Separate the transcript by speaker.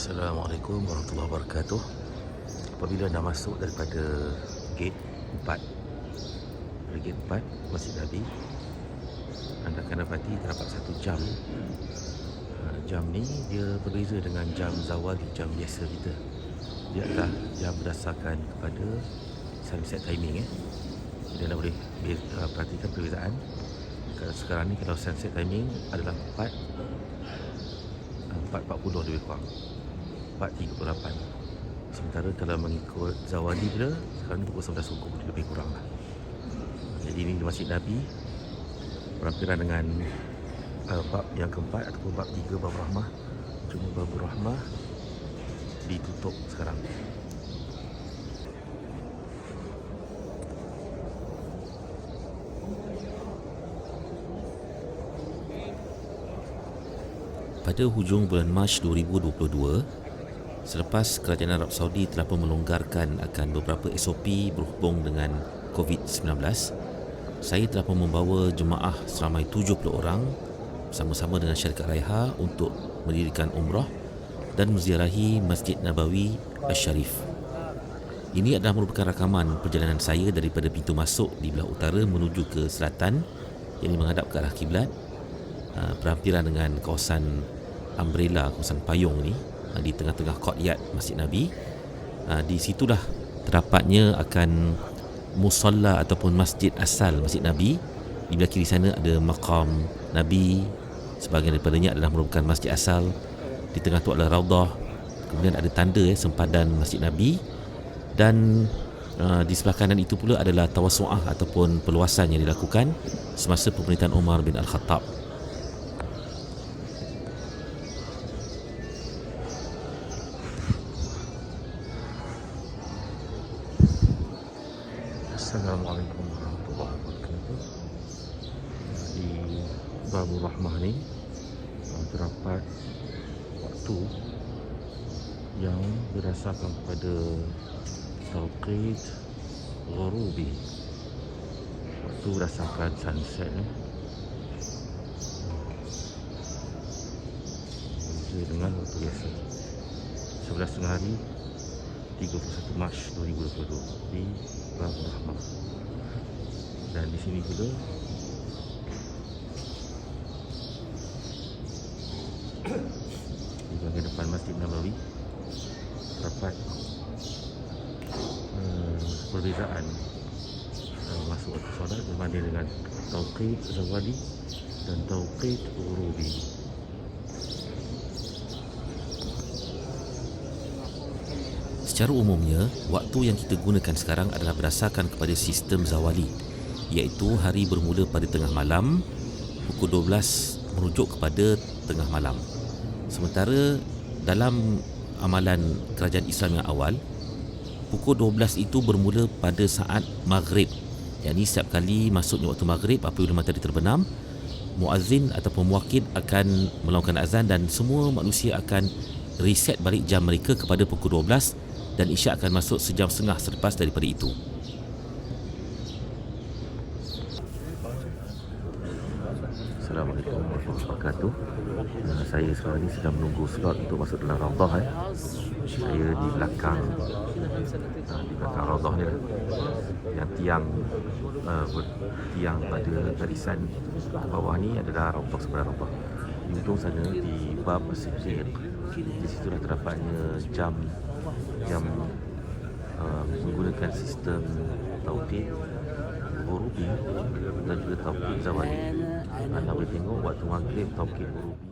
Speaker 1: Assalamualaikum warahmatullahi wabarakatuh. Apabila anda masuk daripada gate 4, dari gate 4 Masjid Nabi, anda akan dapati terdapat satu jam. Jam ni dia berbeza dengan jam zawal, jam biasa kita. Dia adalah jam berdasarkan kepada sunset timing. Jadi anda boleh perhatikan perbezaan. Sekarang ni kalau sunset timing adalah 4.40 lebih kurang, 4.38. Sementara kalau mengikut zawali pula, sekarang ni pukul 11 suku lebih kurang lah. Jadi ini di Masjid Nabi, berampiran dengan bab yang keempat ataupun bab 3 bab rahmah. Cuma bab rahmah ditutup sekarang.
Speaker 2: Pada hujung bulan Mac 2022, selepas Kerajaan Arab Saudi telah pun melonggarkan akan beberapa SOP berhubung dengan COVID-19, saya telah pun membawa jemaah seramai 70 orang bersama-sama dengan syarikat Raiha untuk mendirikan umrah dan menziarahi Masjid Nabawi Asy-Syarif. Ini adalah merupakan rakaman perjalanan saya daripada pintu masuk di belah utara menuju ke selatan, yang menghadap ke arah kiblat, berhampiran dengan kawasan umbrella, kawasan payung ni, di tengah-tengah courtyard Masjid Nabi. Di situlah terdapatnya akan musalla ataupun masjid asal Masjid Nabi. Di belah kiri sana ada maqam Nabi, sebahagian daripadanya adalah merupakan masjid asal. Di tengah tu adalah raudah, kemudian ada tanda sempadan Masjid Nabi, dan di sebelah kanan itu pula adalah tawassu'ah ataupun perluasan yang dilakukan semasa pemerintahan Umar bin Al-Khattab.
Speaker 1: Assalamualaikum warahmatullahi wabarakatuh. Di Babur Rahmah ni terdapat waktu yang berdasarkan kepada tauqit ghurubi, waktu berdasarkan sunset ni, berbeza dengan waktu biasa. 11 tengah hari 31 Mac 2022 di Babur Rahmah. Dan di sini pula di bahagian depan Masjid Nabawi terdapat perbezaan masuk waktu solat berbanding dengan tauqit zawali dan tauqit ghurubi.
Speaker 2: Secara umumnya, waktu yang kita gunakan sekarang adalah berdasarkan kepada sistem zawali, iaitu hari bermula pada tengah malam, pukul 12 merujuk kepada tengah malam. Sementara dalam amalan kerajaan Islam yang awal, pukul 12 itu bermula pada saat maghrib. Yang setiap kali masuknya waktu maghrib, apabila matahari terbenam, muazzin ataupun muwakkil akan melakukan azan dan semua manusia akan reset balik jam mereka kepada pukul 12, dan isyak akan masuk sejam setengah selepas daripada itu.
Speaker 1: Assalamualaikum warahmatullahi wabarakatuh. Saya sekarang ni sedang menunggu slot untuk masuk dalam raudah. Saya di belakang raudah ni lah. Yang tiang pada barisan ke bawah ni adalah raudah sebelah raudah. Di ujung sana di bab Siddiq, di situlah terdapatnya jam yang menggunakan sistem tauqit ghurubi dan juga tauqit zawali. Anda boleh tengok waktu maghrib tauqit ghurubi